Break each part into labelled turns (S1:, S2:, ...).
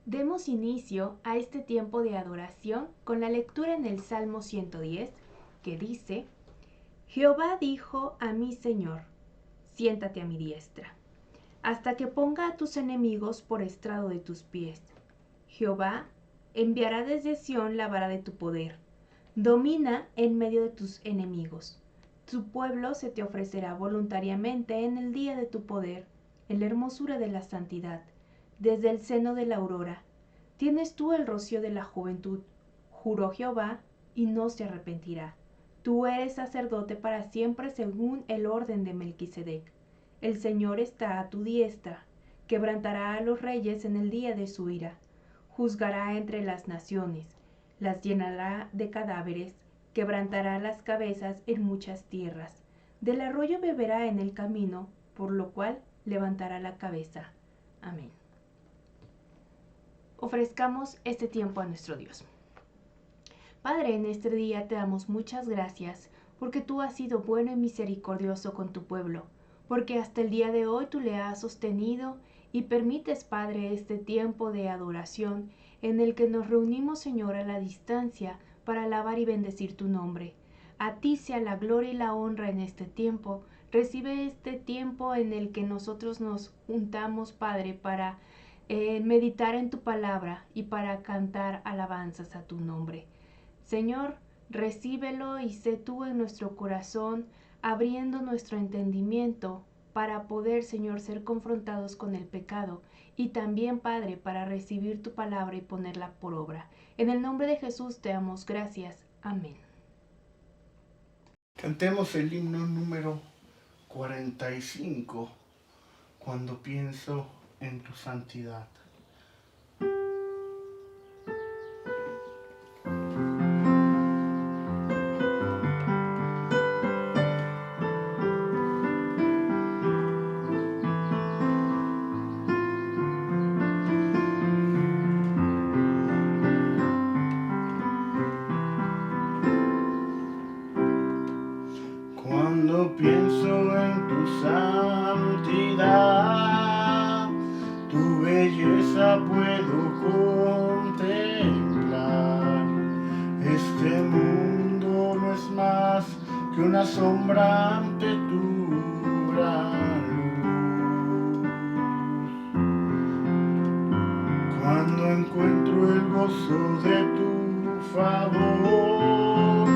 S1: Demos inicio a este tiempo de adoración con la lectura en el Salmo 110, que dice: Jehová dijo a mi Señor, siéntate a mi diestra, hasta que ponga a tus enemigos por estrado de tus pies. Jehová enviará desde Sión la vara de tu poder. Domina en medio de tus enemigos. Tu pueblo se te ofrecerá voluntariamente en el día de tu poder, en la hermosura de la santidad, desde el seno de la aurora. Tienes tú el rocío de la juventud. Juró Jehová, y no se arrepentirá. Tú eres sacerdote para siempre según el orden de Melquisedec. El Señor está a tu diestra, quebrantará a los reyes en el día de su ira. Juzgará entre las naciones, las llenará de cadáveres, quebrantará las cabezas en muchas tierras. Del arroyo beberá en el camino, por lo cual levantará la cabeza. Amén. Ofrezcamos este tiempo a nuestro Dios. Padre, en este día te damos muchas gracias porque tú has sido bueno y misericordioso con tu pueblo, porque hasta el día de hoy tú le has sostenido y permites, Padre, este tiempo de adoración en el que nos reunimos, Señor, a la distancia para alabar y bendecir tu nombre. A ti sea la gloria y la honra en este tiempo. Recibe este tiempo en el que nosotros nos juntamos, Padre, para meditar en tu palabra y para cantar alabanzas a tu nombre. Señor, recíbelo y sé tú en nuestro corazón, abriendo nuestro entendimiento para poder, Señor, ser confrontados con el pecado y también, Padre, para recibir tu palabra y ponerla por obra. En el nombre de Jesús te damos gracias. Amén.
S2: Cantemos el himno número 45, Cuando pienso en tu santidad. Cuando pienso en tu santidad, tu belleza puedo contemplar. Este mundo no es más que una sombra ante tu gran luz. Cuando encuentro el gozo de tu favor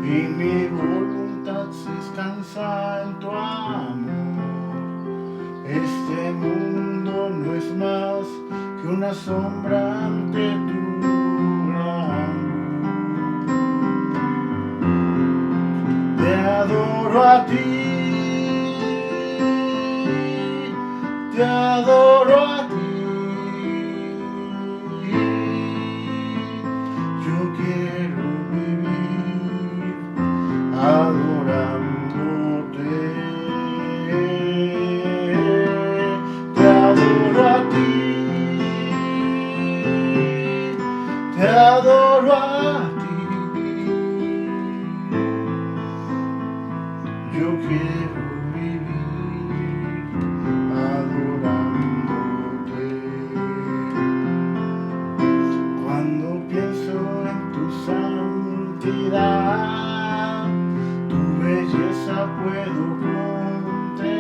S2: y mi voluntad se descansa en tu amor, este mundo no es más que una sombra ante tu gran luz. Te adoro a ti, te adoro a ti. Yo quiero vivir adorándote. Te adoro a ti, te adoro a ti. Yo quiero vivir adorándote. Cuando pienso en tu santidad, tu belleza puedo contemplar.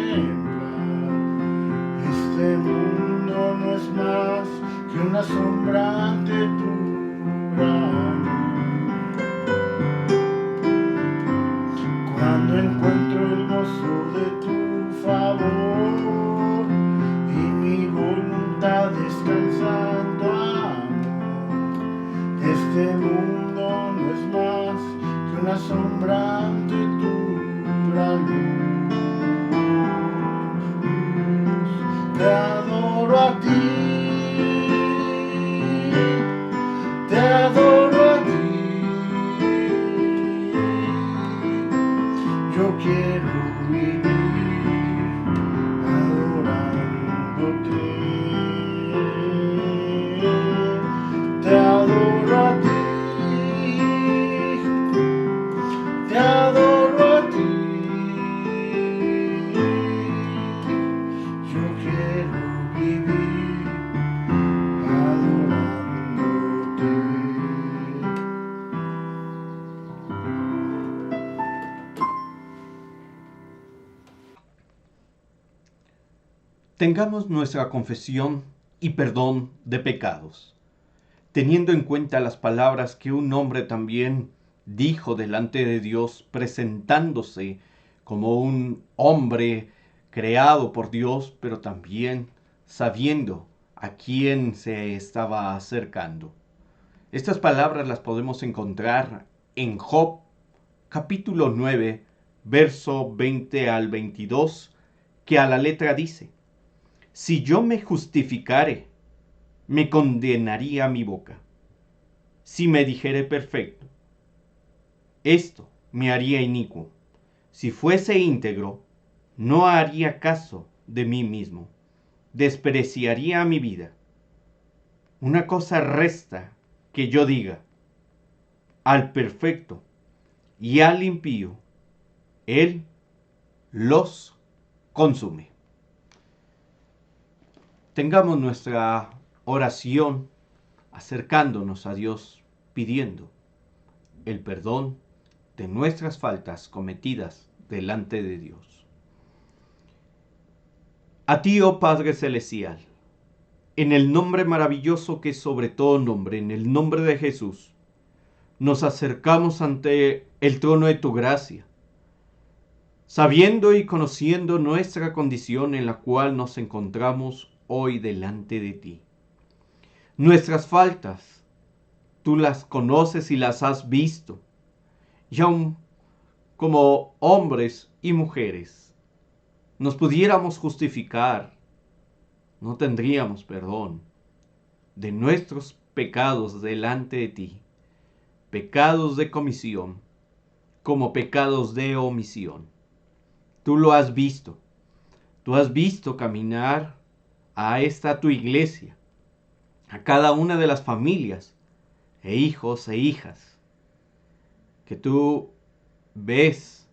S2: Este mundo no es más que una sombra ante tu gran luz. Cuando encuentro el gozo de tu favor y mi voluntad descansa en tu amor, este mundo no es más que una sombra ante tu gran luz. Te adoro a ti,
S3: Tengamos nuestra confesión y perdón de pecados, teniendo en cuenta las palabras que un hombre también dijo delante de Dios, presentándose como un hombre creado por Dios, pero también sabiendo a quién se estaba acercando. Estas palabras las podemos encontrar en Job, capítulo 9, verso 20 al 22, que a la letra dice: si yo me justificare, me condenaría mi boca. Si me dijere perfecto, esto me haría inicuo. Si fuese íntegro, no haría caso de mí mismo. Despreciaría mi vida. Una cosa resta que yo diga: al perfecto y al impío, él los consume. Tengamos nuestra oración acercándonos a Dios, pidiendo el perdón de nuestras faltas cometidas delante de Dios. A ti, oh Padre Celestial, en el nombre maravilloso que es sobre todo nombre, en el nombre de Jesús, nos acercamos ante el trono de tu gracia, sabiendo y conociendo nuestra condición en la cual nos encontramos hoy delante de ti. Nuestras faltas, tú las conoces y las has visto, y aun como hombres y mujeres nos pudiéramos justificar, no tendríamos perdón de nuestros pecados delante de ti, pecados de comisión como pecados de omisión. Tú lo has visto, tú has visto caminar a esta tu iglesia, a cada una de las familias e hijos e hijas que tú ves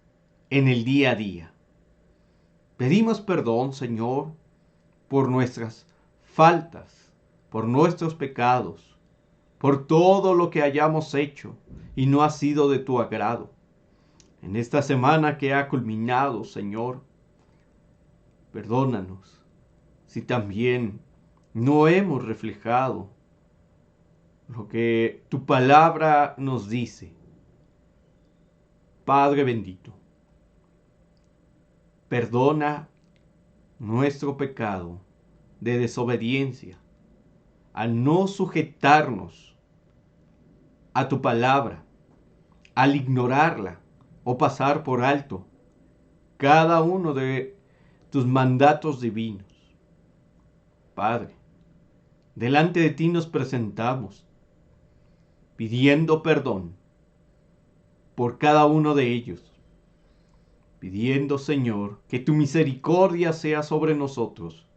S3: en el día a día. Pedimos perdón, Señor, por nuestras faltas, por nuestros pecados, por todo lo que hayamos hecho y no ha sido de tu agrado. En esta semana que ha culminado, Señor, perdónanos si también no hemos reflejado lo que tu palabra nos dice. Padre bendito, perdona nuestro pecado de desobediencia al no sujetarnos a tu palabra, al ignorarla o pasar por alto cada uno de tus mandatos divinos. Padre, delante de ti nos presentamos pidiendo perdón por cada uno de ellos, pidiendo, Señor, que tu misericordia sea sobre nosotros,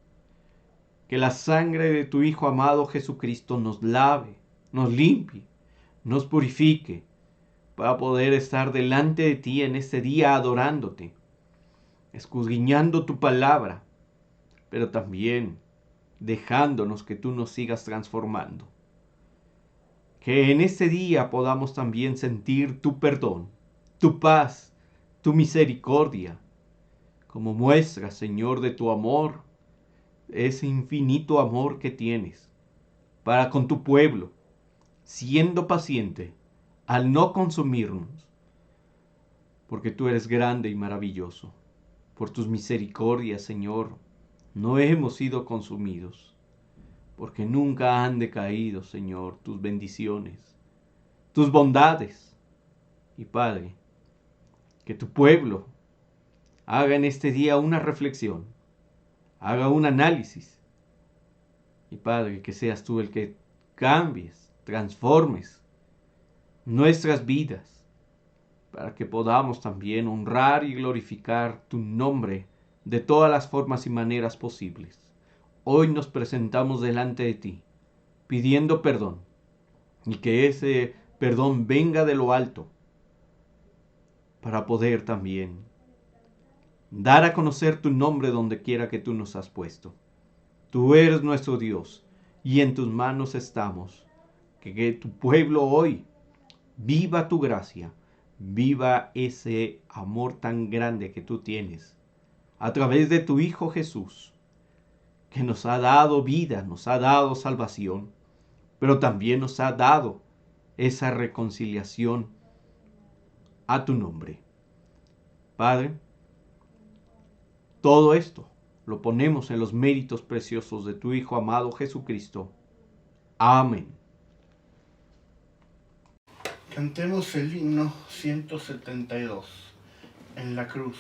S3: que la sangre de tu Hijo amado Jesucristo nos lave, nos limpie, nos purifique, para poder estar delante de ti en este día adorándote, escudriñando tu palabra, pero también dejándonos que tú nos sigas transformando. Que en este día podamos también sentir tu perdón, tu paz, tu misericordia, como muestra, Señor, de tu amor, ese infinito amor que tienes para con tu pueblo, siendo paciente al no consumirnos, porque tú eres grande y maravilloso. Por tus misericordias, Señor, no hemos sido consumidos, porque nunca han decaído, Señor, tus bendiciones, tus bondades. Y Padre, que tu pueblo haga en este día una reflexión, haga un análisis. Y Padre, que seas tú el que cambies, transformes nuestras vidas, para que podamos también honrar y glorificar tu nombre de todas las formas y maneras posibles. Hoy nos presentamos delante de ti, pidiendo perdón, y que ese perdón venga de lo alto, para poder también dar a conocer tu nombre donde quiera que tú nos has puesto. Tú eres nuestro Dios, y en tus manos estamos. Que tu pueblo hoy viva tu gracia, viva ese amor tan grande que tú tienes a través de tu Hijo Jesús, que nos ha dado vida, nos ha dado salvación, pero también nos ha dado esa reconciliación a tu nombre. Padre, todo esto lo ponemos en los méritos preciosos de tu Hijo amado Jesucristo. Amén.
S2: Cantemos el himno 172, en la cruz.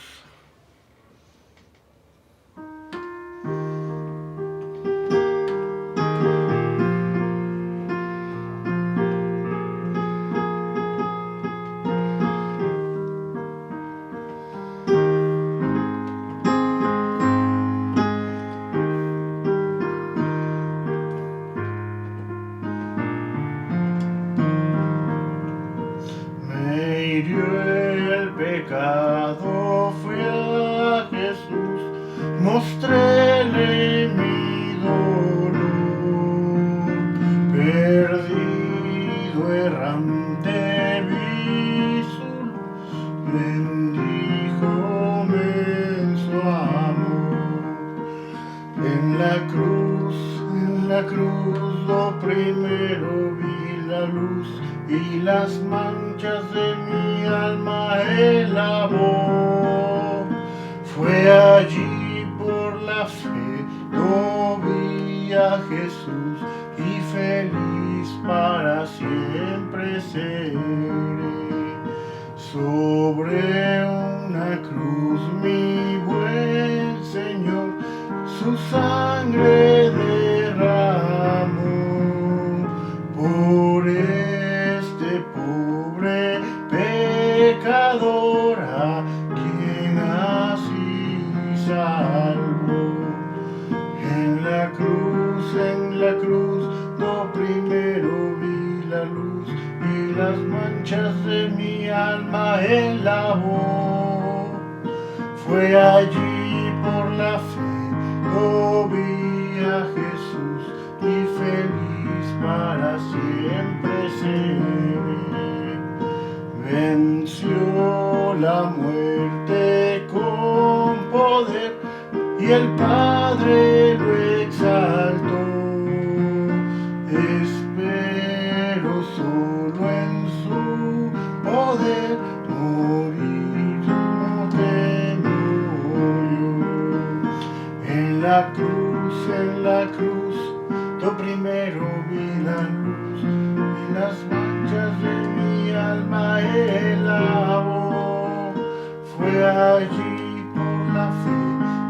S2: El pecado, fui a Jesús, mostréle mi dolor, perdido, errante, vi su luz, bendíjome en su amor. En la cruz, lo primero vi la luz y las manchas de mi alma él lavó. Fue allí por la fe, lo vi a Jesús y feliz para siempre seré. Sobre una cruz mi buen Señor su sangre derramó por este pobre pecador a quien así salvó. En la cruz, lo primero vi la luz y las manchas de mi alma él lavó. Fue allí por la fe, lo vi a Jesús y feliz para siempre seré. Venció la muerte con poder y el Padre lo exaltó. Espero solo en su poder morir, no temo yo. En la cruz, lo primero vi la luz y las manchas de mi alma él lavó. Fue allí por la fe,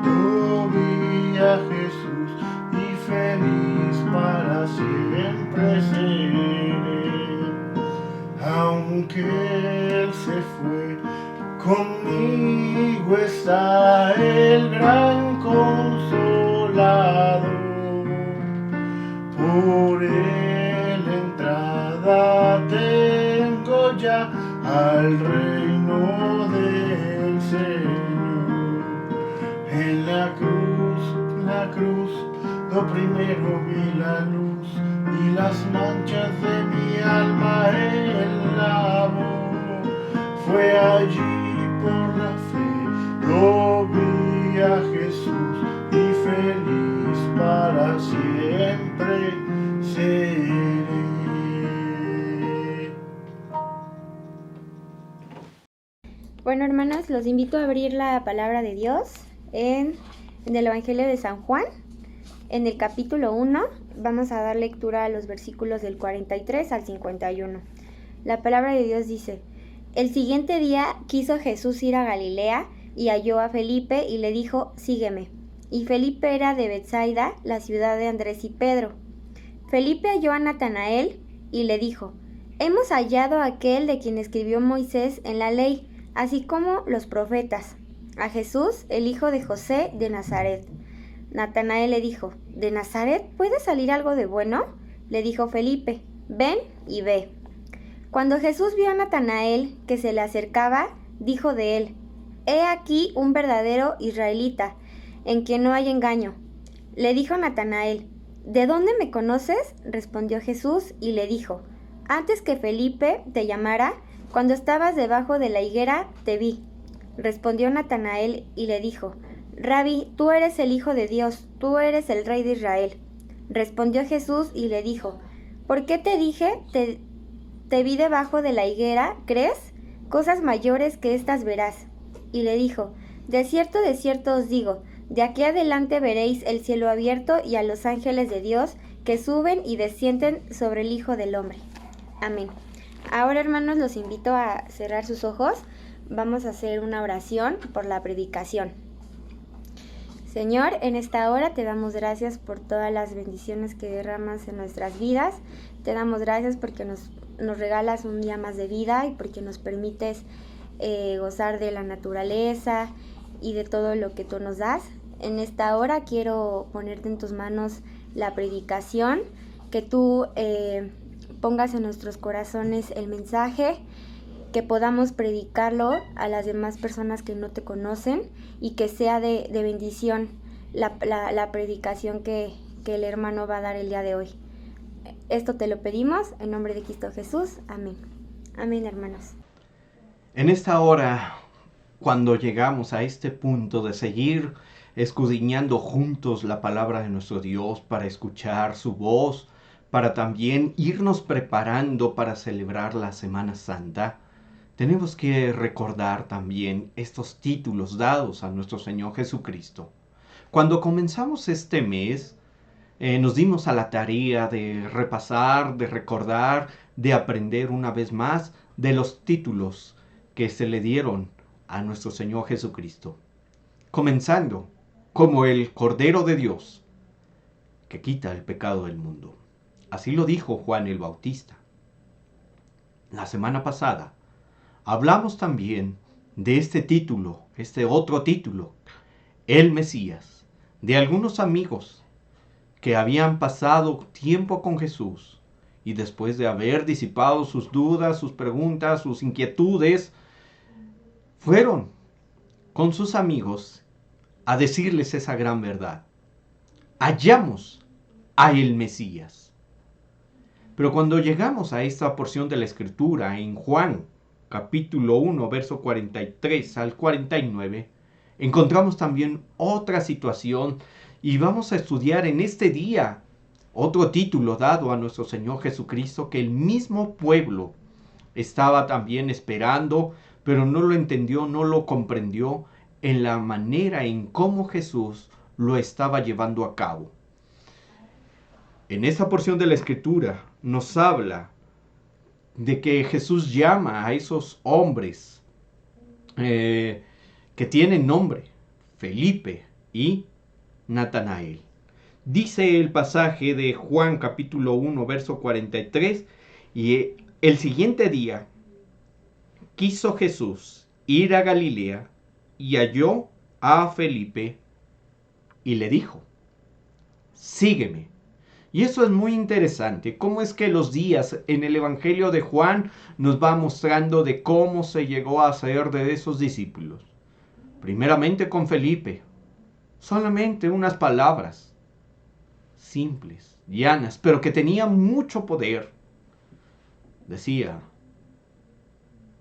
S2: lo vi a Jesús y feliz para siempre seré. Aunque él se fue, conmigo está el gran consolador. Por él entrada tengo ya al reino del Señor. En la cruz, lo primero vi la luz y las manchas de mi alma él lavó. Fue allí por la fe, lo vi a Jesús y feliz para siempre seré.
S4: Bueno, hermanas, los invito a abrir la palabra de Dios en el Evangelio de San Juan, en el capítulo 1. Vamos a dar lectura a los versículos del 43 al 51. La palabra de Dios dice: El siguiente día quiso Jesús ir a Galilea y halló a Felipe y le dijo: sígueme. Y Felipe era de Betsaida, la ciudad de Andrés y Pedro. Felipe halló a Natanael y le dijo: hemos hallado a aquel de quien escribió Moisés en la ley, así como los profetas, a Jesús, el hijo de José de Nazaret. Natanael le dijo: ¿de Nazaret puede salir algo de bueno? Le dijo Felipe: ven y ve. Cuando Jesús vio a Natanael que se le acercaba, dijo de él: he aquí un verdadero israelita, en quien no hay engaño. Le dijo Natanael: ¿de dónde me conoces? Respondió Jesús y le dijo: antes que Felipe te llamara, cuando estabas debajo de la higuera, te vi. Respondió Natanael y le dijo: Rabí, tú eres el Hijo de Dios, tú eres el Rey de Israel. Respondió Jesús y le dijo, ¿por qué te dije, te vi debajo de la higuera? ¿Crees? Cosas mayores que estas verás. Y le dijo, de cierto os digo, de aquí adelante veréis el cielo abierto y a los ángeles de Dios que suben y descienden sobre el Hijo del Hombre. Amén. Ahora, hermanos, los invito a cerrar sus ojos. Vamos a hacer una oración por la predicación. Señor, en esta hora te damos gracias por todas las bendiciones que derramas en nuestras vidas. Te damos gracias porque nos regalas un día más de vida y porque nos permites gozar de la naturaleza y de todo lo que tú nos das. En esta hora quiero ponerte en tus manos la predicación, que tú pongas en nuestros corazones el mensaje, que podamos predicarlo a las demás personas que no te conocen y que sea de bendición la predicación que el hermano va a dar el día de hoy. Esto te lo pedimos en nombre de Cristo Jesús. Amén. Amén, hermanos.
S3: En esta hora, cuando llegamos a este punto de seguir escudriñando juntos la palabra de nuestro Dios para escuchar su voz, para también irnos preparando para celebrar la Semana Santa, tenemos que recordar también estos títulos dados a nuestro Señor Jesucristo. Cuando comenzamos este mes, nos dimos a la tarea de repasar, de recordar, de aprender una vez más de los títulos que se le dieron a nuestro Señor Jesucristo. Comenzando como el Cordero de Dios, que quita el pecado del mundo. Así lo dijo Juan el Bautista. La semana pasada hablamos también de este título, este otro título, el Mesías, de algunos amigos que habían pasado tiempo con Jesús y después de haber disipado sus dudas, sus preguntas, sus inquietudes, fueron con sus amigos a decirles esa gran verdad. Hallamos a el Mesías. Pero cuando llegamos a esta porción de la Escritura en Juan, capítulo 1, verso 43 al 49, encontramos también otra situación y vamos a estudiar en este día otro título dado a nuestro Señor Jesucristo que el mismo pueblo estaba también esperando, pero no lo entendió, no lo comprendió en la manera en cómo Jesús lo estaba llevando a cabo. En esta porción de la Escritura nos habla de que Jesús llama a esos hombres que tienen nombre, Felipe y Natanael. Dice el pasaje de Juan capítulo 1, verso 43, y el siguiente día quiso Jesús ir a Galilea y halló a Felipe y le dijo, sígueme. Y eso es muy interesante, cómo es que los días en el Evangelio de Juan nos va mostrando de cómo se llegó a ser de esos discípulos. Primeramente con Felipe, solamente unas palabras simples, llanas, pero que tenían mucho poder. Decía,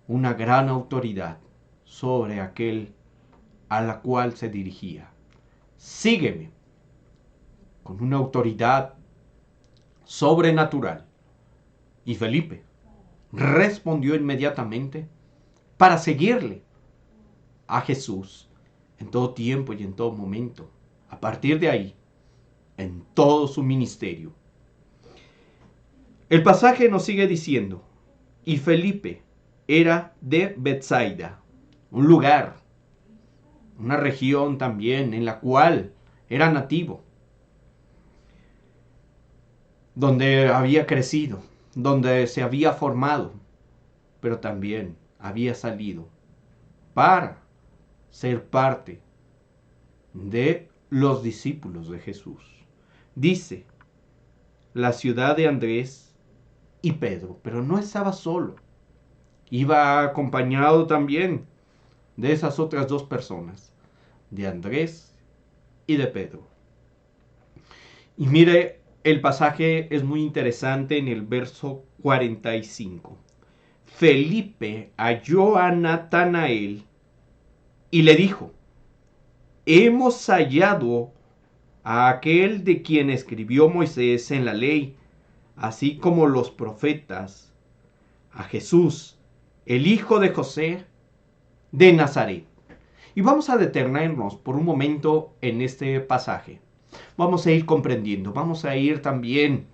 S3: una gran autoridad sobre aquel a la cual se dirigía. Sígueme, con una autoridad sobrenatural. Y Felipe respondió inmediatamente para seguirle a Jesús en todo tiempo y en todo momento. A partir de ahí, en todo su ministerio. El pasaje nos sigue diciendo, y Felipe era de Betsaida, un lugar, una región también en la cual era nativo, donde había crecido, donde se había formado, pero también había salido para ser parte de los discípulos de Jesús. Dice, la ciudad de Andrés y Pedro, pero no estaba solo. Iba acompañado también de esas otras dos personas, de Andrés y de Pedro. Y mire, el pasaje es muy interesante en el verso 45. Felipe halló a Natanael y le dijo, hemos hallado a aquel de quien escribió Moisés en la ley, así como los profetas, a Jesús, el hijo de José de Nazaret. Y vamos a detenernos por un momento en este pasaje. Vamos a ir comprendiendo, vamos a ir también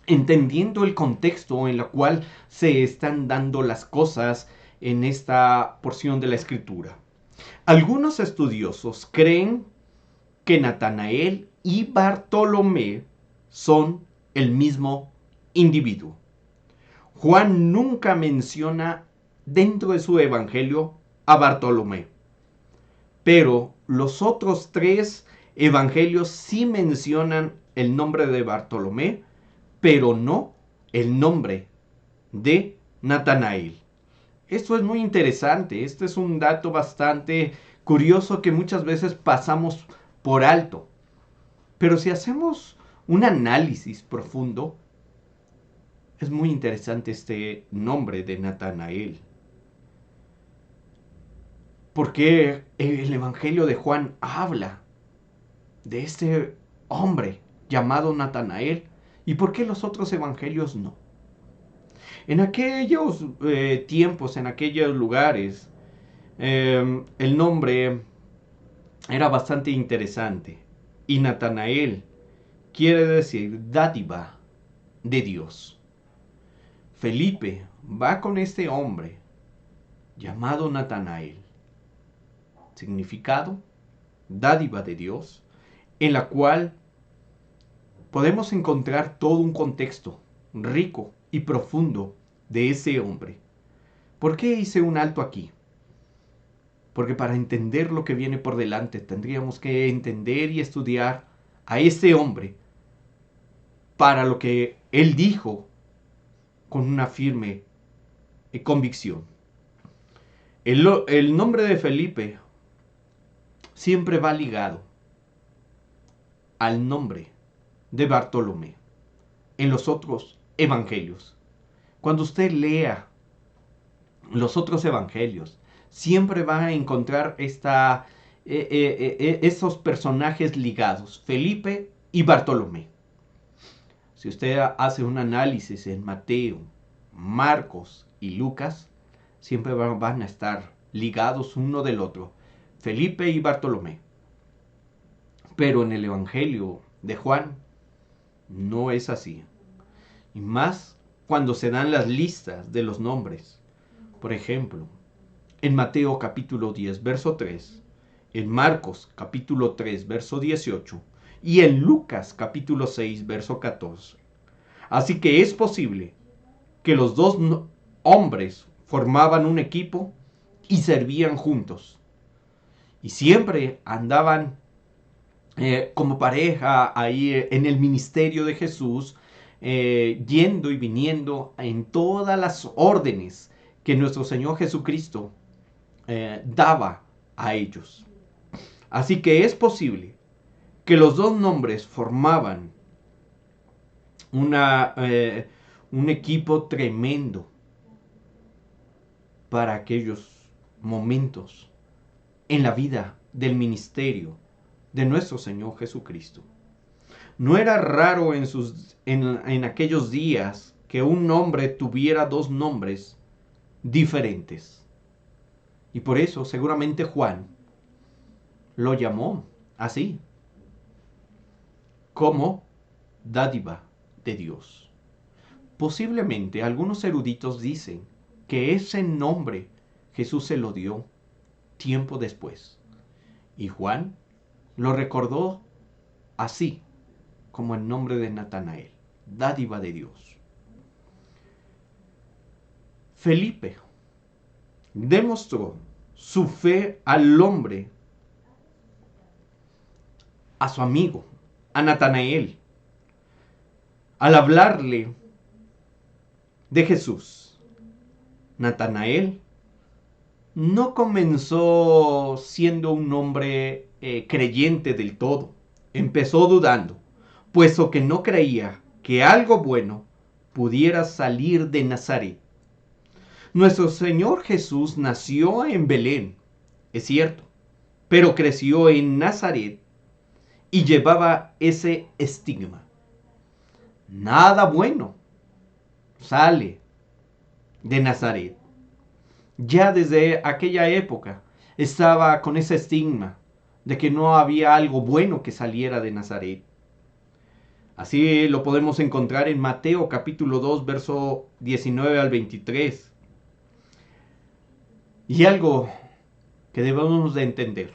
S3: entendiendo el contexto en el cual se están dando las cosas en esta porción de la Escritura. Algunos estudiosos creen que Natanael y Bartolomé son el mismo individuo. Juan nunca menciona dentro de su evangelio a Bartolomé, pero los otros 3 evangelios sí mencionan el nombre de Bartolomé, pero no el nombre de Natanael. Esto es muy interesante, este es un dato bastante curioso que muchas veces pasamos por alto. Pero si hacemos un análisis profundo, es muy interesante este nombre de Natanael. Porque el Evangelio de Juan habla de este hombre llamado Natanael, y por qué los otros evangelios no. En aquellos tiempos, en aquellos lugares, el nombre era bastante interesante. Y Natanael quiere decir dádiva de Dios. Felipe va con este hombre llamado Natanael. Significado, dádiva de Dios, en la cual podemos encontrar todo un contexto rico y profundo de ese hombre. ¿Por qué hice un alto aquí? Porque para entender lo que viene por delante tendríamos que entender y estudiar a ese hombre para lo que él dijo con una firme convicción. El nombre de Felipe siempre va ligado al nombre de Bartolomé en los otros evangelios. Cuando usted lea los otros evangelios, siempre va a encontrar esos personajes ligados, Felipe y Bartolomé. Si usted hace un análisis en Mateo, Marcos y Lucas, siempre van a estar ligados uno del otro, Felipe y Bartolomé. Pero en el Evangelio de Juan no es así. Y más cuando se dan las listas de los nombres. Por ejemplo, en Mateo capítulo 10, verso 3, en Marcos capítulo 3, verso 18, y en Lucas capítulo 6, verso 14. Así que es posible que los 2 hombres formaban un equipo y servían juntos. Y siempre andaban como pareja ahí en el ministerio de Jesús, yendo y viniendo en todas las órdenes que nuestro Señor Jesucristo daba a ellos. Así que es posible que los 2 nombres formaban un equipo tremendo para aquellos momentos en la vida del ministerio de nuestro Señor Jesucristo. No era raro en aquellos días que un hombre tuviera 2 nombres diferentes. Y por eso seguramente Juan lo llamó así, como dádiva de Dios. Posiblemente algunos eruditos dicen que ese nombre Jesús se lo dio tiempo después. Y Juan lo recordó así, como el nombre de Natanael, dádiva de Dios. Felipe demostró su fe al hombre, a su amigo, a Natanael, al hablarle de Jesús. Natanael no comenzó siendo un hombre creyente del todo. Empezó dudando, puesto que no creía que algo bueno pudiera salir de Nazaret. Nuestro Señor Jesús nació en Belén, es cierto, pero creció en Nazaret y llevaba ese estigma. Nada bueno sale de Nazaret. Ya desde aquella época estaba con ese estigma de que no había algo bueno que saliera de Nazaret. Así lo podemos encontrar en Mateo capítulo 2, verso 19 al 23. Y algo que debemos de entender: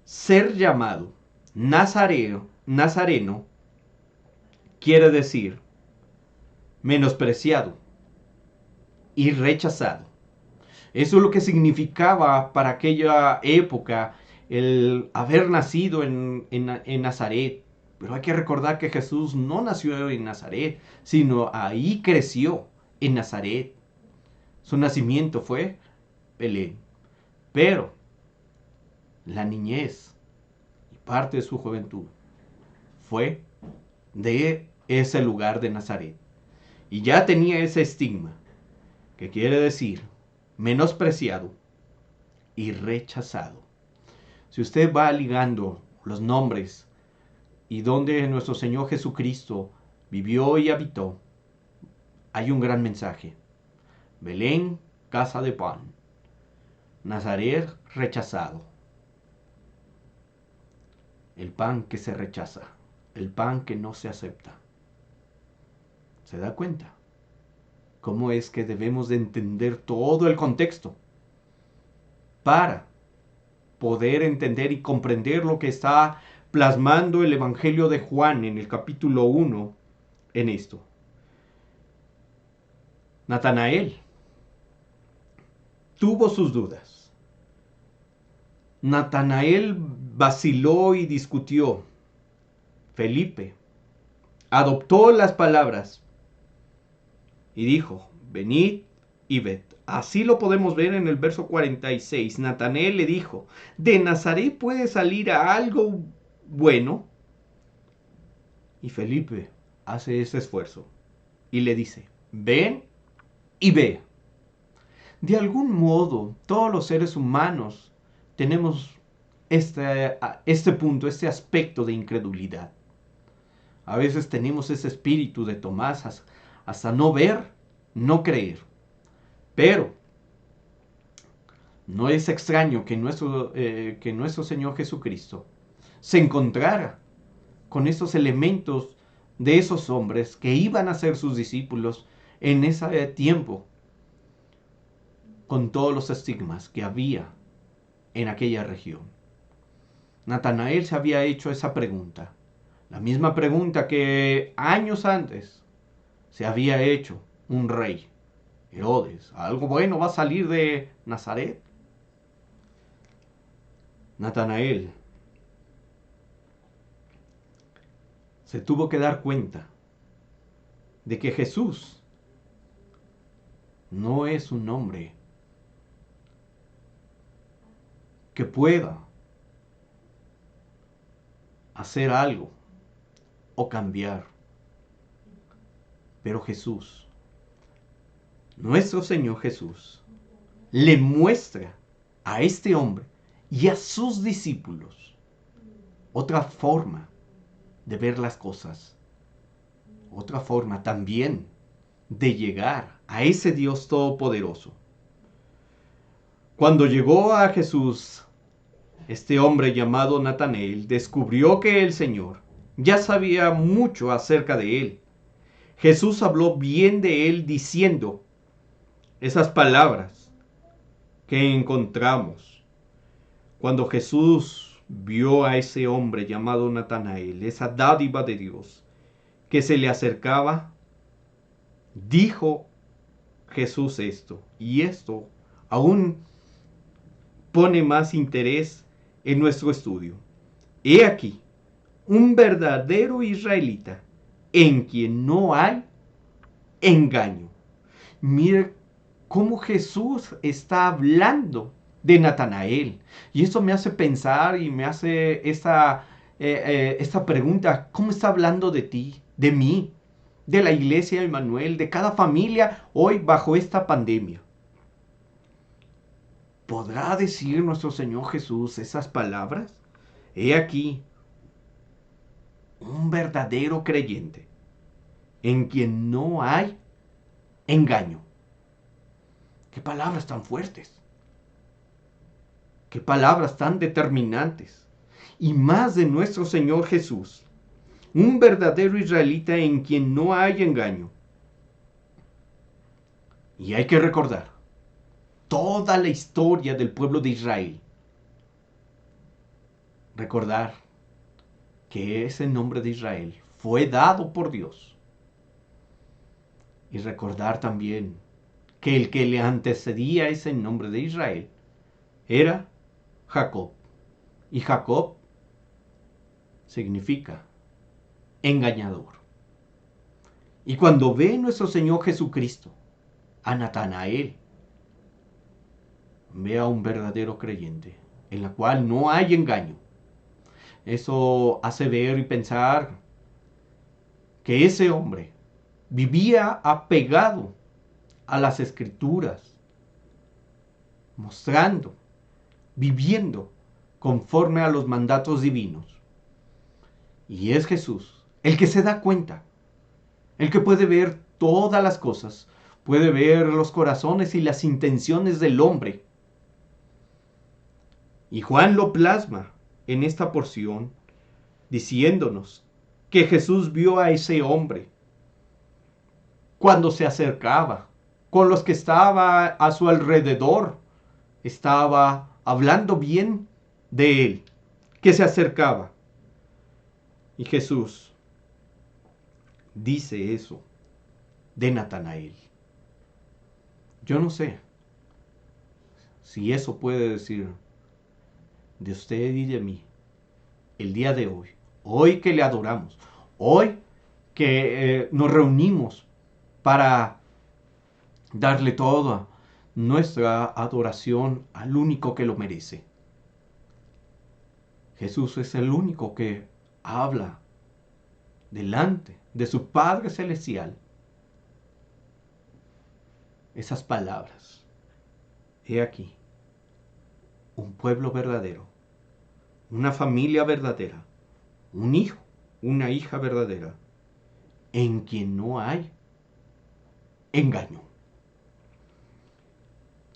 S3: ser llamado nazareno quiere decir menospreciado y rechazado. Eso es lo que significaba para aquella época el haber nacido en Nazaret. Pero hay que recordar que Jesús no nació en Nazaret, sino ahí creció, en Nazaret. Su nacimiento fue Belén. Pero la niñez y parte de su juventud fue de ese lugar de Nazaret. Y ya tenía ese estigma, que quiere decir menospreciado y rechazado. Si usted va ligando los nombres y donde nuestro Señor Jesucristo vivió y habitó, hay un gran mensaje. Belén, casa de pan. Nazaret, rechazado. El pan que se rechaza, el pan que no se acepta. ¿Se da cuenta? ¿Cómo es que debemos de entender todo el contexto para poder entender y comprender lo que está plasmando el Evangelio de Juan en el capítulo 1 en esto? Natanael tuvo sus dudas. Natanael vaciló y discutió. Felipe adoptó las palabras y dijo: venid y ved. Así lo podemos ver en el verso 46. Natanael le dijo: ¿de Nazaret puede salir a algo bueno? Y Felipe hace ese esfuerzo y le dice: ven y ve. De algún modo, todos los seres humanos tenemos este punto, este aspecto de incredulidad. A veces tenemos ese espíritu de Tomás, hasta no ver, no creer. Pero no es extraño que nuestro Señor Jesucristo se encontrara con esos elementos de esos hombres que iban a ser sus discípulos en ese tiempo, con todos los estigmas que había en aquella región. Natanael se había hecho esa pregunta, la misma pregunta que años antes se había hecho un rey, Herodes: ¿algo bueno va a salir de Nazaret? Natanael se tuvo que dar cuenta de que Jesús no es un hombre que pueda hacer algo o cambiar. Pero Jesús, nuestro Señor Jesús, le muestra a este hombre y a sus discípulos otra forma de ver las cosas, otra forma también de llegar a ese Dios todopoderoso. Cuando llegó a Jesús, este hombre llamado Natanael descubrió que el Señor ya sabía mucho acerca de él. Jesús habló bien de él diciendo esas palabras que encontramos cuando Jesús vio a ese hombre llamado Natanael, esa dádiva de Dios que se le acercaba. Dijo Jesús esto, y esto aún pone más interés en nuestro estudio. He aquí un verdadero israelita en quien no hay engaño. Mire cómo Jesús está hablando de Natanael. Y eso me hace pensar y me hace esta pregunta: ¿cómo está hablando de ti, de mí, de la iglesia de Emmanuel, de cada familia hoy bajo esta pandemia? ¿Podrá decir nuestro Señor Jesús esas palabras? He aquí un verdadero creyente en quien no hay engaño. Qué palabras tan fuertes. Qué palabras tan determinantes. Y más de nuestro Señor Jesús. Un verdadero israelita en quien no hay engaño. Y hay que recordar toda la historia del pueblo de Israel. Recordar que ese nombre de Israel fue dado por Dios. Y recordar también que el que le antecedía ese nombre de Israel era Jacob. Y Jacob significa engañador. Y cuando ve nuestro Señor Jesucristo a Natanael, ve a un verdadero creyente en la cual no hay engaño. Eso hace ver y pensar que ese hombre vivía apegado a las Escrituras, mostrando, viviendo conforme a los mandatos divinos. Y es Jesús el que se da cuenta, el que puede ver todas las cosas, puede ver los corazones y las intenciones del hombre. Y Juan lo plasma en esta porción, diciéndonos que Jesús vio a ese hombre cuando se acercaba, con los que estaba a su alrededor, estaba hablando bien de él, que se acercaba. Y Jesús dice eso de Natanael. Yo no sé si eso puede decir de usted y de mí el día de hoy, hoy que le adoramos, hoy que nos reunimos para darle toda nuestra adoración al único que lo merece. Jesús es el único que habla delante de su Padre Celestial esas palabras. He aquí, un pueblo verdadero, una familia verdadera, un hijo, una hija verdadera, en quien no hay engaño.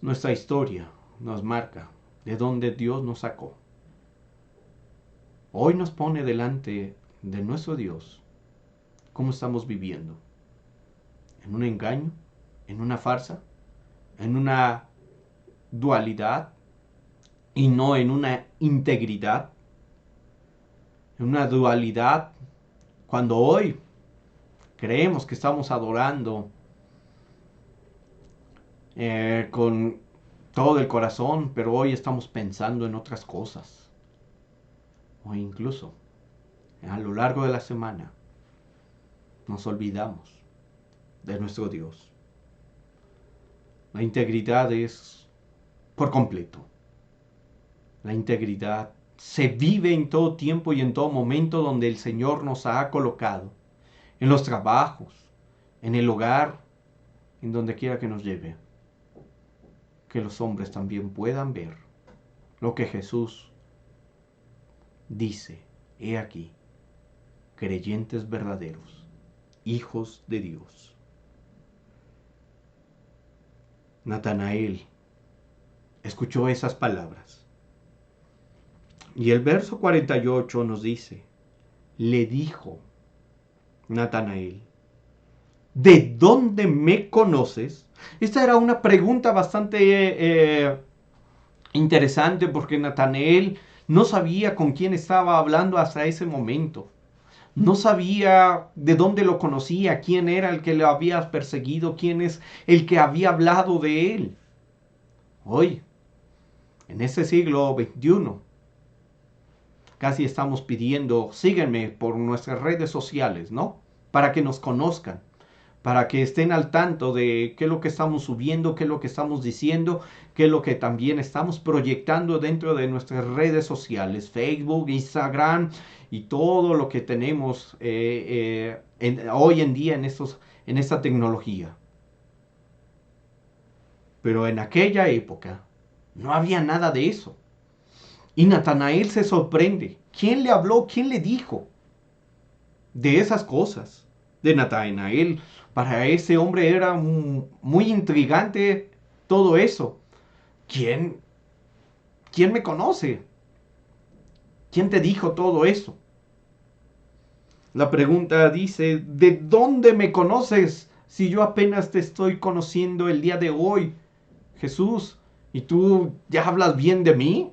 S3: Nuestra historia nos marca de dónde Dios nos sacó. Hoy nos pone delante de nuestro Dios cómo estamos viviendo. ¿En un engaño? ¿En una farsa? ¿En una dualidad? Y no en una integridad. En una dualidad cuando hoy creemos que estamos adorando con todo el corazón, pero hoy estamos pensando en otras cosas. O incluso a lo largo de la semana nos olvidamos de nuestro Dios. La integridad es por completo. La integridad se vive en todo tiempo y en todo momento donde el Señor nos ha colocado. En los trabajos, en el hogar, en donde quiera que nos lleve. Que los hombres también puedan ver lo que Jesús dice. He aquí, creyentes verdaderos, hijos de Dios. Natanael escuchó esas palabras. Y el verso 48 nos dice, le dijo Natanael, ¿de dónde me conoces? Esta era una pregunta bastante interesante porque Natanael no sabía con quién estaba hablando hasta ese momento. No sabía de dónde lo conocía, quién era el que lo había perseguido, quién es el que había hablado de él. Hoy, en este siglo XXI, casi estamos pidiendo, síguenme por nuestras redes sociales, ¿no? Para que nos conozcan, para que estén al tanto de qué es lo que estamos subiendo, qué es lo que estamos diciendo, qué es lo que también estamos proyectando dentro de nuestras redes sociales, Facebook, Instagram y todo lo que tenemos hoy en día en esta tecnología. Pero en aquella época, No había nada de eso. Y Natanael se sorprende. ¿Quién le habló? ¿Quién le dijo de esas cosas? De Natanael. Para ese hombre era muy intrigante todo eso. ¿Quién me conoce? ¿Quién te dijo todo eso? La pregunta dice, ¿de dónde me conoces si yo apenas te estoy conociendo el día de hoy, Jesús? ¿Y tú ya hablas bien de mí?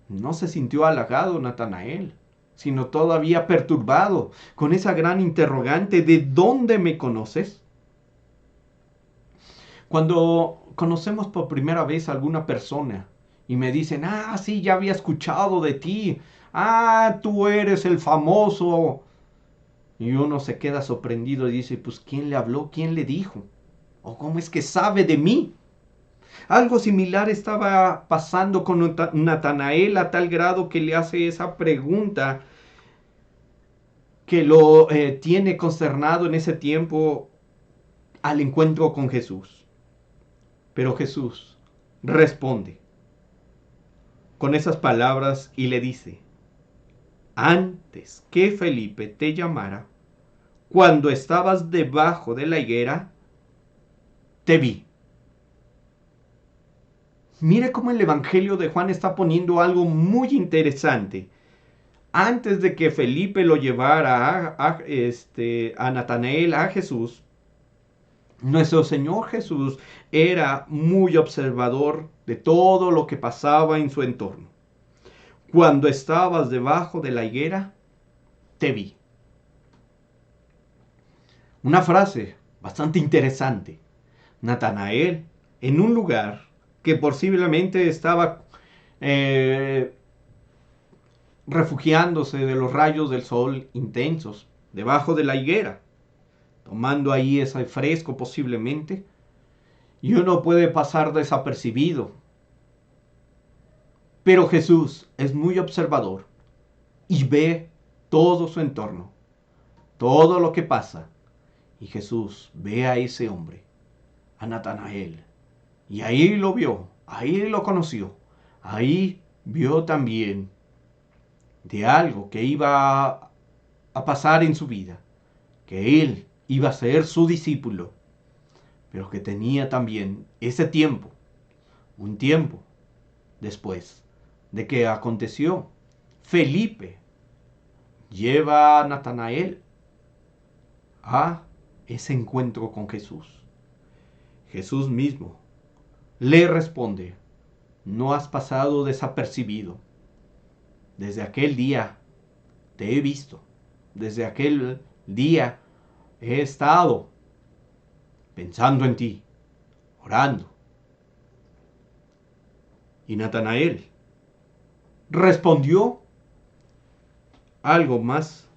S3: No se sintió halagado Natanael, sino todavía perturbado con esa gran interrogante, ¿de dónde me conoces? Cuando conocemos por primera vez a alguna persona y me dicen, sí, ya había escuchado de ti, tú eres el famoso. Y uno se queda sorprendido y dice, pues, ¿quién le habló? ¿Quién le dijo? ¿O cómo es que sabe de mí? Algo similar estaba pasando con Natanael a tal grado que le hace esa pregunta que lo tiene consternado en ese tiempo al encuentro con Jesús. Pero Jesús responde con esas palabras y le dice, antes que Felipe te llamara, cuando estabas debajo de la higuera, te vi. Mire cómo el Evangelio de Juan está poniendo algo muy interesante. Antes de que Felipe lo llevara a Natanael, a Jesús, nuestro Señor Jesús era muy observador de todo lo que pasaba en su entorno. Cuando estabas debajo de la higuera, te vi. Una frase bastante interesante. Natanael, en un lugar que posiblemente estaba refugiándose de los rayos del sol intensos, debajo de la higuera, tomando ahí ese fresco posiblemente, y uno puede pasar desapercibido. Pero Jesús es muy observador y ve todo su entorno, todo lo que pasa. Y Jesús ve a ese hombre, a Natanael, y ahí lo vio, ahí lo conoció, ahí vio también de algo que iba a pasar en su vida, que él iba a ser su discípulo, pero que tenía también ese tiempo, un tiempo después de que aconteció. Felipe lleva a Natanael a ese encuentro con Jesús. Jesús mismo le responde, no has pasado desapercibido. Desde aquel día te he visto. Desde aquel día he estado pensando en ti, orando. Y Natanael respondió algo más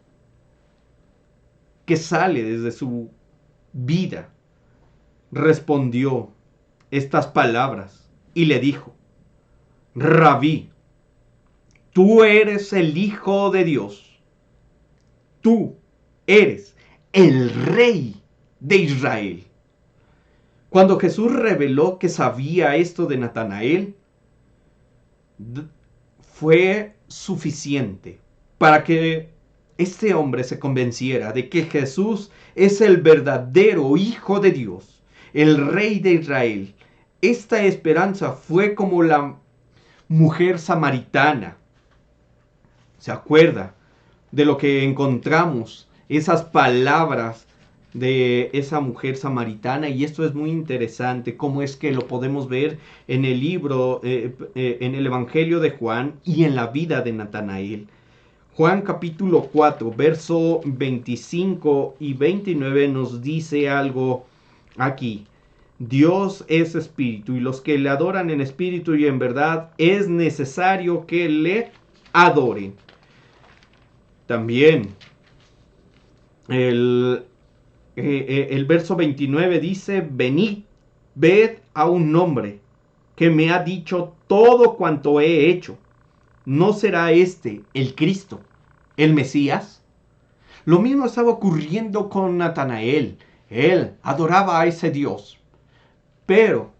S3: que sale desde su vida. Respondió estas palabras y le dijo, Rabí, tú eres el Hijo de Dios. Tú eres el Rey de Israel. Cuando Jesús reveló que sabía esto de Natanael, fue suficiente para que este hombre se convenciera de que Jesús es el verdadero Hijo de Dios, el Rey de Israel. Esta esperanza fue como la mujer samaritana. ¿Se acuerda de lo que encontramos? Esas palabras de esa mujer samaritana, y esto es muy interesante, cómo es que lo podemos ver en el libro, en el Evangelio de Juan y en la vida de Natanael. Juan capítulo 4, verso 25 y 29 nos dice algo aquí. Dios es espíritu, y los que le adoran en espíritu y en verdad es necesario que le adoren. También el verso 29 dice, venid, ved a un hombre que me ha dicho todo cuanto he hecho. ¿No será este el Cristo, el Mesías? Lo mismo estaba ocurriendo con Natanael. Él adoraba a ese Dios. Pero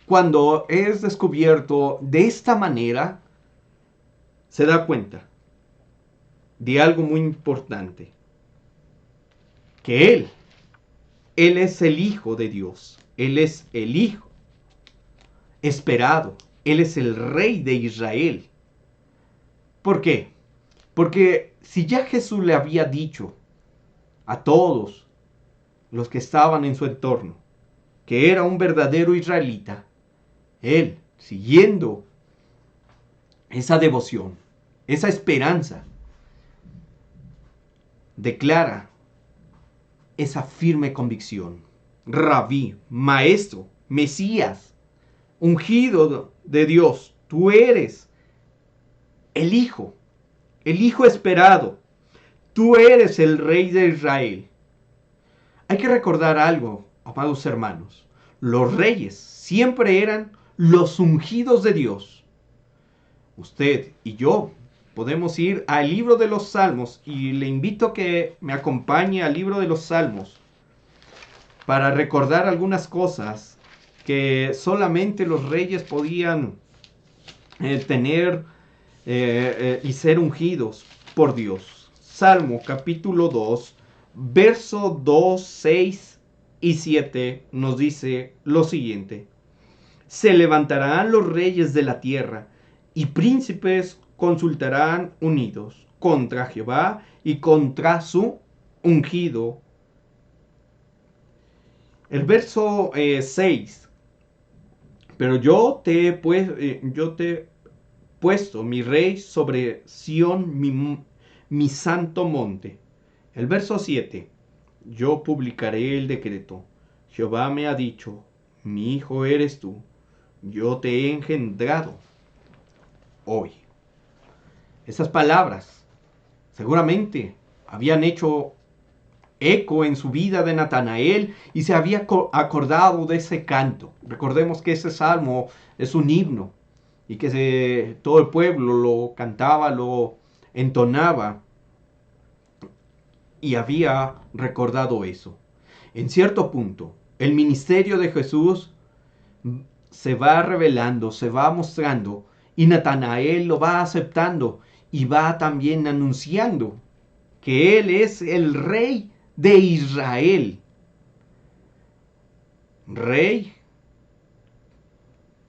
S3: cuando es descubierto de esta manera, se da cuenta de algo muy importante. Que Él es el Hijo de Dios. Él es el Hijo esperado. Él es el Rey de Israel. ¿Por qué? Porque si ya Jesús le había dicho a todos los que estaban en su entorno que era un verdadero israelita, Él, siguiendo esa devoción, esa esperanza, declara esa firme convicción. Rabí, maestro, Mesías, ungido de Dios, tú eres el Hijo esperado. Tú eres el Rey de Israel. Hay que recordar algo, amados hermanos. Los reyes siempre eran los ungidos de Dios. Usted y yo podemos ir al libro de los Salmos y le invito a que me acompañe al libro de los Salmos para recordar algunas cosas que solamente los reyes podían tener y ser ungidos por Dios. Salmo capítulo 2, verso 2, 6 y 7 nos dice lo siguiente: se levantarán los reyes de la tierra y príncipes consultarán unidos contra Jehová y contra su ungido. El verso 6: pero yo te he puesto mi rey sobre Sión, mi santo monte. El verso 7: yo publicaré el decreto. Jehová me ha dicho, mi hijo eres tú, yo te he engendrado hoy. Esas palabras seguramente habían hecho eco en su vida de Natanael y se había acordado de ese canto. Recordemos que ese salmo es un himno y que todo el pueblo lo cantaba, lo entonaba y había recordado eso. En cierto punto, el ministerio de Jesús se va revelando, se va mostrando y Natanael lo va aceptando y va también anunciando que Él es el Rey de Israel. Rey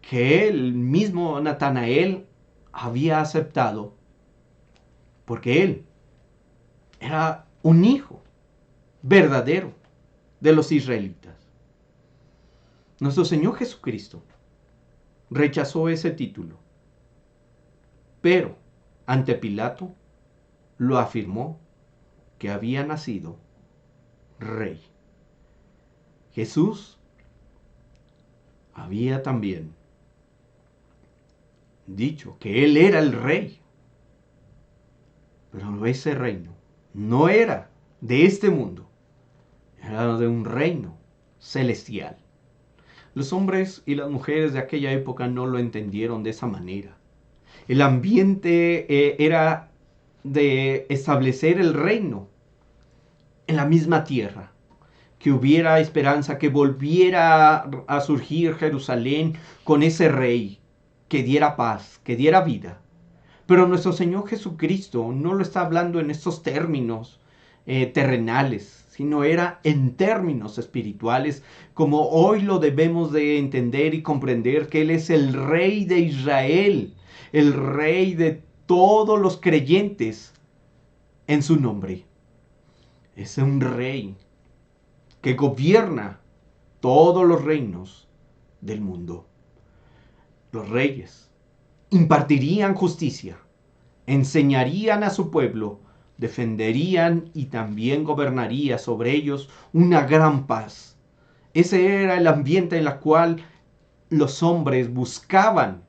S3: que el mismo Natanael había aceptado porque Él era un hijo verdadero de los israelitas. Nuestro Señor Jesucristo rechazó ese título, pero ante Pilato lo afirmó que había nacido rey. Jesús había también dicho que Él era el rey, pero ese reino no era de este mundo, era de un reino celestial. Los hombres y las mujeres de aquella época no lo entendieron de esa manera. El ambiente era de establecer el reino en la misma tierra, que hubiera esperanza, que volviera a surgir Jerusalén con ese rey que diera paz, que diera vida. Pero nuestro Señor Jesucristo no lo está hablando en estos términos terrenales, sino era en términos espirituales, como hoy lo debemos de entender y comprender, que Él es el Rey de Israel, el Rey de todos los creyentes en su nombre. Es un Rey que gobierna todos los reinos del mundo. Los reyes impartirían justicia, enseñarían a su pueblo, defenderían y también gobernaría sobre ellos una gran paz. Ese era el ambiente en el cual los hombres buscaban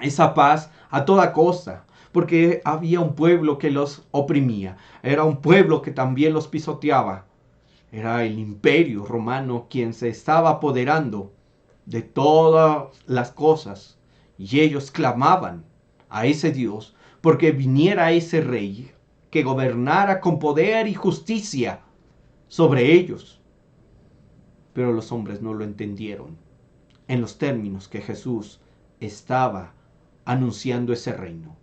S3: esa paz a toda costa, porque había un pueblo que los oprimía, era un pueblo que también los pisoteaba. Era el imperio romano quien se estaba apoderando de todas las cosas y ellos clamaban a ese Dios porque viniera ese rey que gobernara con poder y justicia sobre ellos. Pero los hombres no lo entendieron. en los términos que Jesús estaba anunciando ese reino.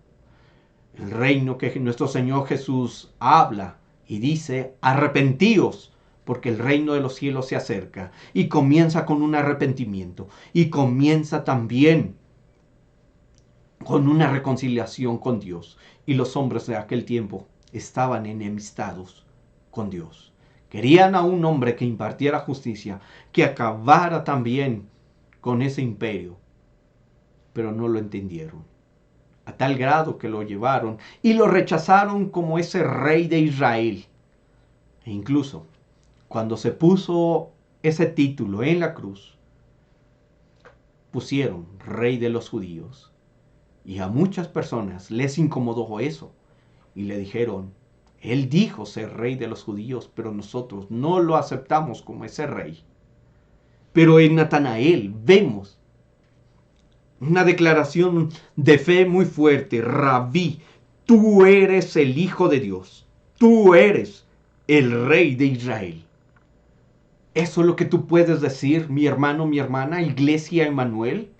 S3: El reino que nuestro Señor Jesús habla y dice, arrepentíos, porque el reino de los cielos se acerca. Y comienza con un arrepentimiento. Y comienza también con una reconciliación con Dios. Y los hombres de aquel tiempo estaban enemistados con Dios. Querían a un hombre que impartiera justicia, que acabara también con ese imperio. Pero no lo entendieron. A tal grado que lo llevaron y lo rechazaron como ese rey de Israel. E incluso cuando se puso ese título en la cruz, pusieron rey de los judíos. Y a muchas personas les incomodó eso. Y le dijeron, él dijo ser rey de los judíos, pero nosotros no lo aceptamos como ese rey. Pero en Natanael vemos una declaración de fe muy fuerte. Rabí, tú eres el Hijo de Dios. Tú eres el Rey de Israel. Eso es lo que tú puedes decir, mi hermano, mi hermana, Iglesia Emmanuel.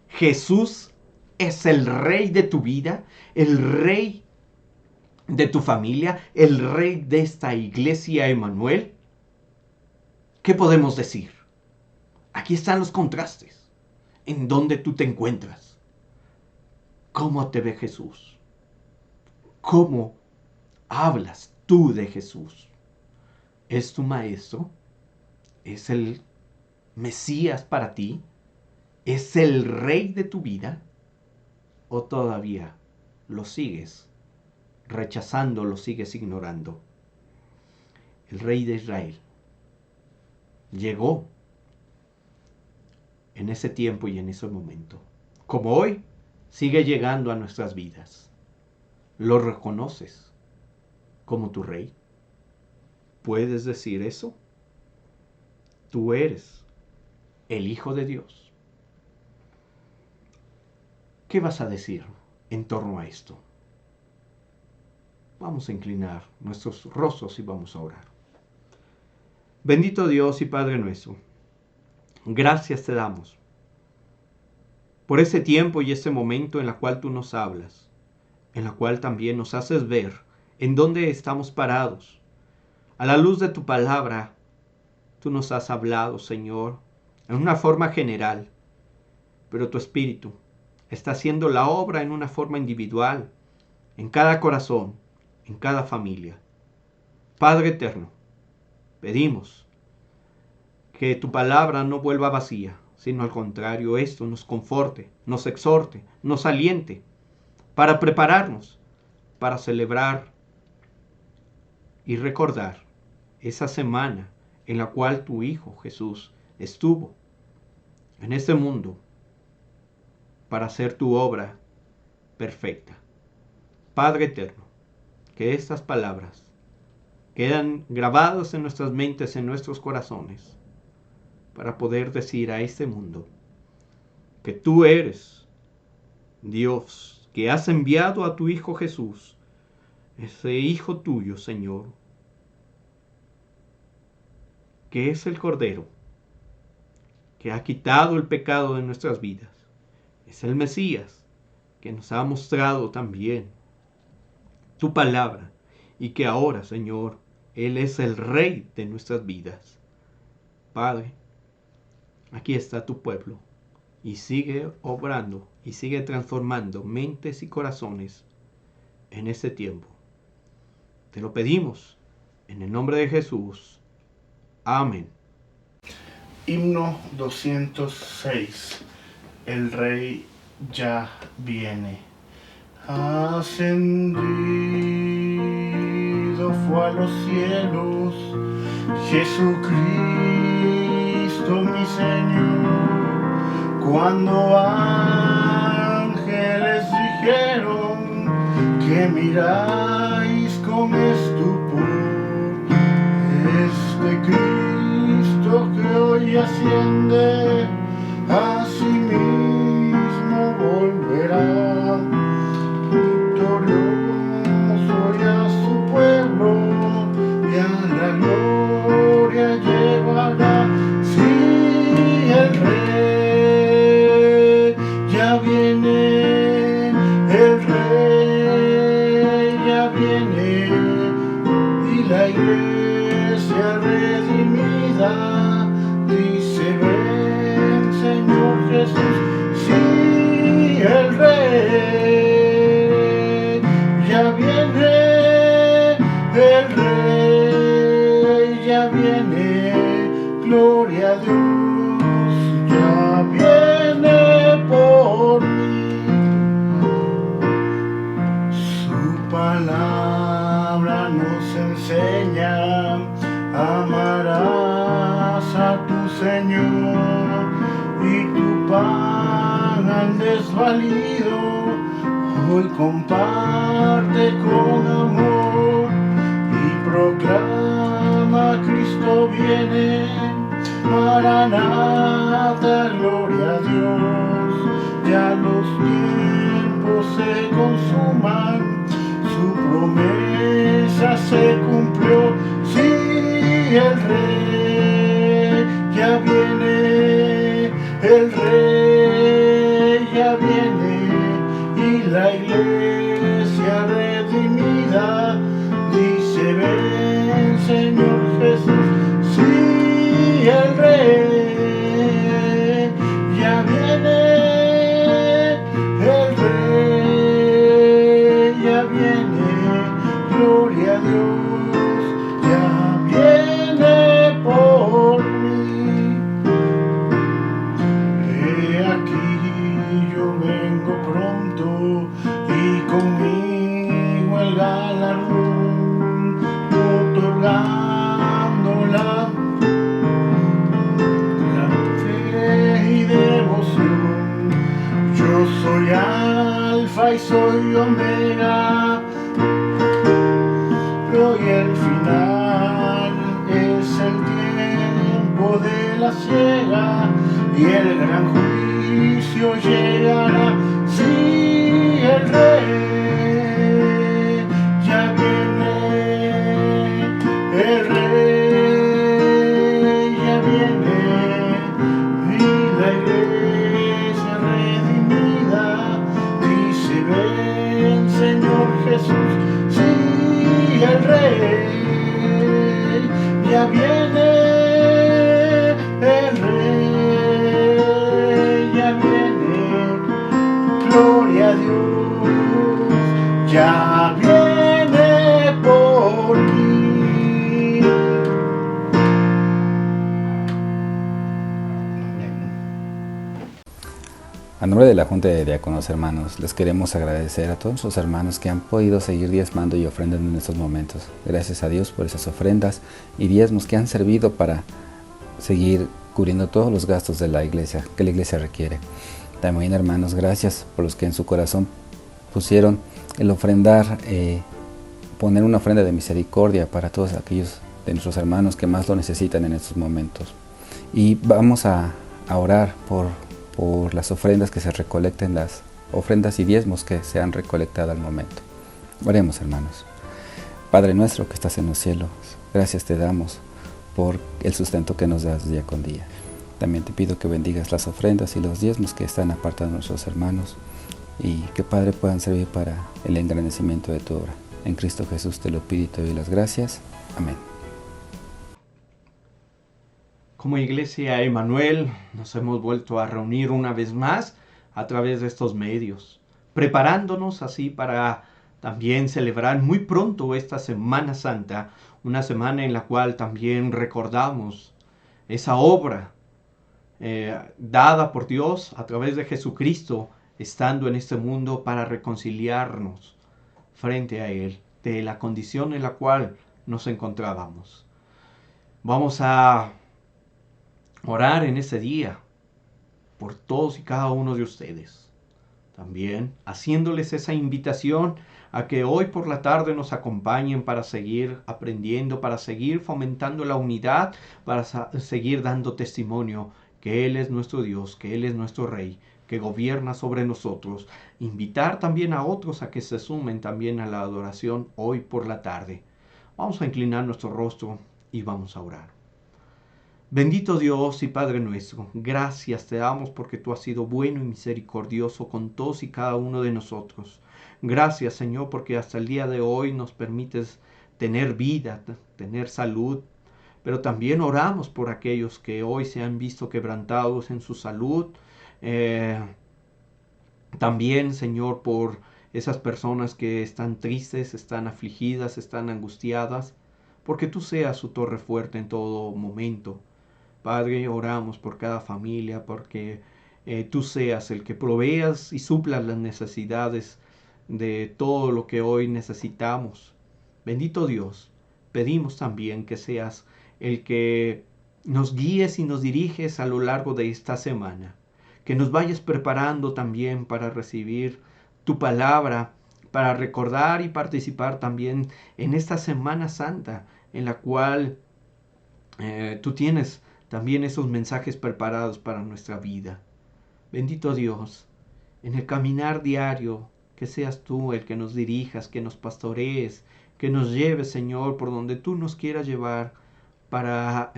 S3: Jesús es el Rey de tu vida, el Rey de tu familia, el Rey de esta Iglesia Emmanuel. ¿Qué podemos decir? Aquí están los contrastes. ¿En dónde tú te encuentras? ¿Cómo te ve Jesús? ¿Cómo hablas tú de Jesús? ¿Es tu maestro? ¿Es el Mesías para ti? ¿Es el Rey de tu vida? ¿O todavía lo sigues rechazando, lo sigues ignorando? El Rey de Israel llegó en ese tiempo y en ese momento. Como hoy, sigue llegando a nuestras vidas. ¿Lo reconoces como tu Rey? ¿Puedes decir eso? Tú eres el Hijo de Dios. ¿Qué vas a decir en torno a esto? Vamos a inclinar nuestros rostros y vamos a orar. Bendito Dios y Padre nuestro, gracias te damos por ese tiempo y ese momento en el cual tú nos hablas, en la cual también nos haces ver en dónde estamos parados. A la luz de tu palabra, tú nos has hablado, Señor, en una forma general, pero tu Espíritu está haciendo la obra en una forma individual, en cada corazón, en cada familia. Padre eterno, pedimos que tu palabra no vuelva vacía, sino al contrario, esto nos conforte, nos exhorte, nos aliente, para prepararnos, para celebrar y recordar esa semana en la cual tu Hijo Jesús estuvo en este mundo para hacer tu obra perfecta. Padre eterno, que estas palabras quedan grabadas en nuestras mentes, en nuestros corazones, para poder decir a este mundo que tú eres Dios, que has enviado a tu Hijo Jesús, ese Hijo tuyo, Señor, que es el Cordero, que ha quitado el pecado de nuestras vidas. Es el Mesías, que nos ha mostrado también tu palabra, y que ahora, Señor, Él es el Rey de nuestras vidas. Padre, aquí está tu pueblo, y sigue obrando, y sigue transformando mentes y corazones en este tiempo. Te lo pedimos, en el nombre de Jesús. Amén.
S2: Himno 206. El Rey ya viene. Ascendido fue a los cielos Jesucristo mi Señor. Cuando ángeles dijeron que miráis con estupor este Cristo que hoy asciende, a sí mismo volverá, victorioso y a su pueblo y a la gloria llevará. Sí, el Rey redimida. Dice, ven, Señor Jesús, sí, el Rey ya viene, el Rey ya viene, gloria a Dios, ya viene por mí. Su palabra nos enseña, amarás a tu Señor y tu pan al desvalido, hoy comparte con amor y proclama, Cristo viene, Maranatha, gloria a Dios, ya los tiempos se consuman, su promesa se cumplió, sí, el Rey ya viene, el Rey ya viene, y la iglesia redimida dice, ven, Señor Jesús, sí, el Rey ya viene, el Rey ya viene, gloria a Dios, ya viene por mí. He aquí yo vengo pronto y conmigo el galardón, otorgando la fe y devoción. Yo soy Alfa y soy Omega, hoy el final es el tiempo de la siega y el gran juicio llegará, sí, el Rey ya viene, el Rey ya viene, y la iglesia redimida dice, ven, Señor Jesús, sí, el Rey ya viene, el Rey ya viene, gloria a Dios, ya viene por mí.
S5: A nombre de la Junta de Diáconos, hermanos, les queremos agradecer a todos los hermanos que han podido seguir diezmando y ofrendando en estos momentos. Gracias a Dios por esas ofrendas y diezmos que han servido para seguir cubriendo todos los gastos de la iglesia, que la iglesia requiere. También, hermanos, gracias por los que en su corazón pusieron el ofrendar, poner una ofrenda de misericordia para todos aquellos de nuestros hermanos que más lo necesitan en estos momentos. Y vamos a orar por las ofrendas que se recolecten, las ofrendas y diezmos que se han recolectado al momento. Oremos, hermanos. Padre nuestro que estás en los cielos, gracias te damos por el sustento que nos das día con día. También te pido que bendigas las ofrendas y los diezmos que están apartados de nuestros hermanos y que, Padre, puedan servir para el engrandecimiento de tu obra. En Cristo Jesús te lo pido y te doy las gracias. Amén.
S3: Como Iglesia Emanuel, nos hemos vuelto a reunir una vez más a través de estos medios, preparándonos así para también celebrar muy pronto esta Semana Santa, una semana en la cual también recordamos esa obra dada por Dios a través de Jesucristo, estando en este mundo para reconciliarnos frente a Él, de la condición en la cual nos encontrábamos. Vamos a orar en ese día por todos y cada uno de ustedes. También haciéndoles esa invitación a que hoy por la tarde nos acompañen para seguir aprendiendo, para seguir fomentando la unidad, para seguir dando testimonio que Él es nuestro Dios, que Él es nuestro Rey, que gobierna sobre nosotros. Invitar también a otros a que se sumen también a la adoración hoy por la tarde. Vamos a inclinar nuestro rostro y vamos a orar. Bendito Dios y Padre nuestro, gracias te damos porque tú has sido bueno y misericordioso con todos y cada uno de nosotros. Gracias, Señor, porque hasta el día de hoy nos permites tener vida, tener salud, pero también oramos por aquellos que hoy se han visto quebrantados en su salud. También, Señor, por esas personas que están tristes, están afligidas, están angustiadas, porque tú seas su torre fuerte en todo momento. Padre, oramos por cada familia, porque tú seas el que proveas y suplas las necesidades de todo lo que hoy necesitamos. Bendito Dios, pedimos también que seas el que nos guíes y nos diriges a lo largo de esta semana, que nos vayas preparando también para recibir tu palabra, para recordar y participar también en esta Semana Santa, en la cual tú tienes también esos mensajes preparados para nuestra vida. Bendito Dios, en el caminar diario, que seas tú el que nos dirijas, que nos pastorees, que nos lleves, Señor, por donde tú nos quieras llevar, para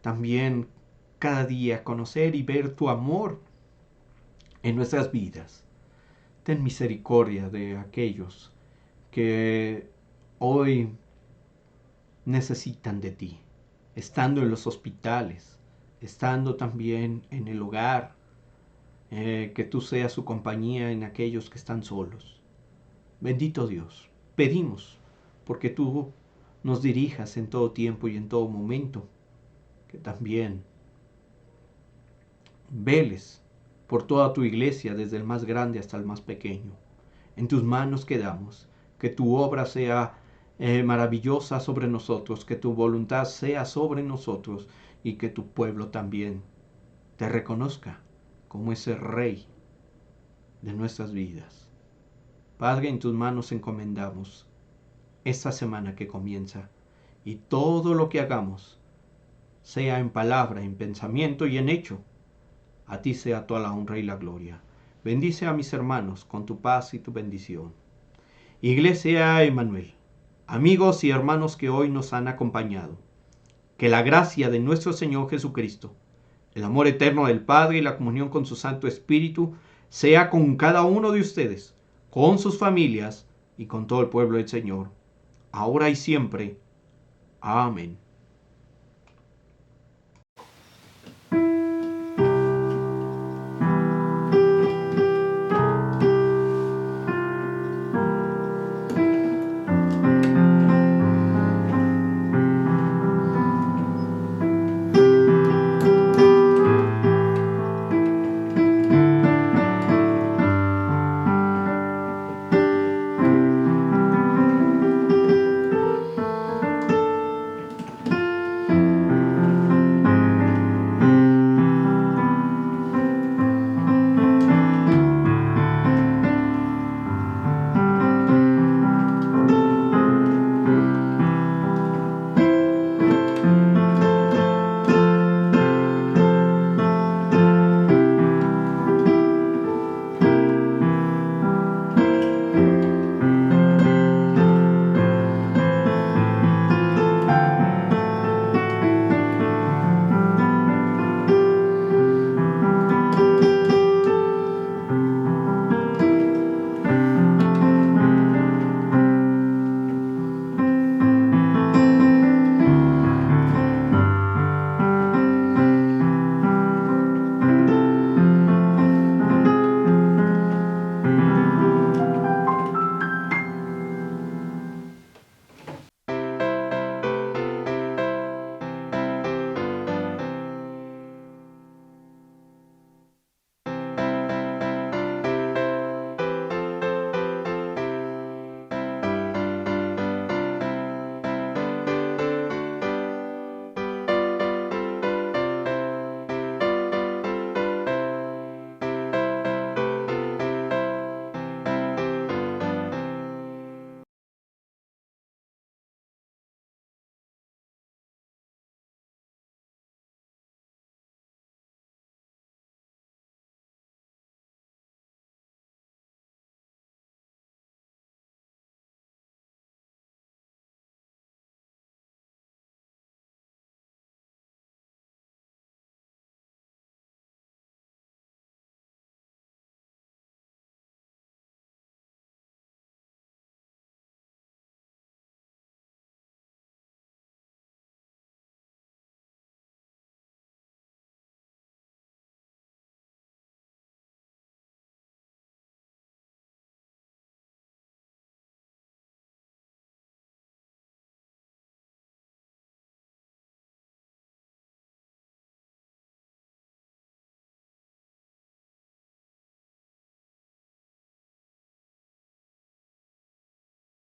S3: también cada día conocer y ver tu amor en nuestras vidas. Ten misericordia de aquellos que hoy necesitan de ti, estando en los hospitales, estando también en el hogar, que tú seas su compañía en aquellos que están solos. Bendito Dios, pedimos porque tú nos dirijas en todo tiempo y en todo momento, que también veles por toda tu iglesia, desde el más grande hasta el más pequeño. En tus manos quedamos, que tu obra sea maravillosa sobre nosotros, que tu voluntad sea sobre nosotros y que tu pueblo también te reconozca como ese Rey de nuestras vidas. Padre, en tus manos encomendamos esta semana que comienza, y todo lo que hagamos, sea en palabra, en pensamiento y en hecho, a ti sea toda la honra y la gloria. Bendice a mis hermanos con tu paz y tu bendición. Iglesia Emmanuel, amigos y hermanos que hoy nos han acompañado, que la gracia de nuestro Señor Jesucristo, el amor eterno del Padre y la comunión con su Santo Espíritu sea con cada uno de ustedes, con sus familias y con todo el pueblo del Señor, ahora y siempre. Amén.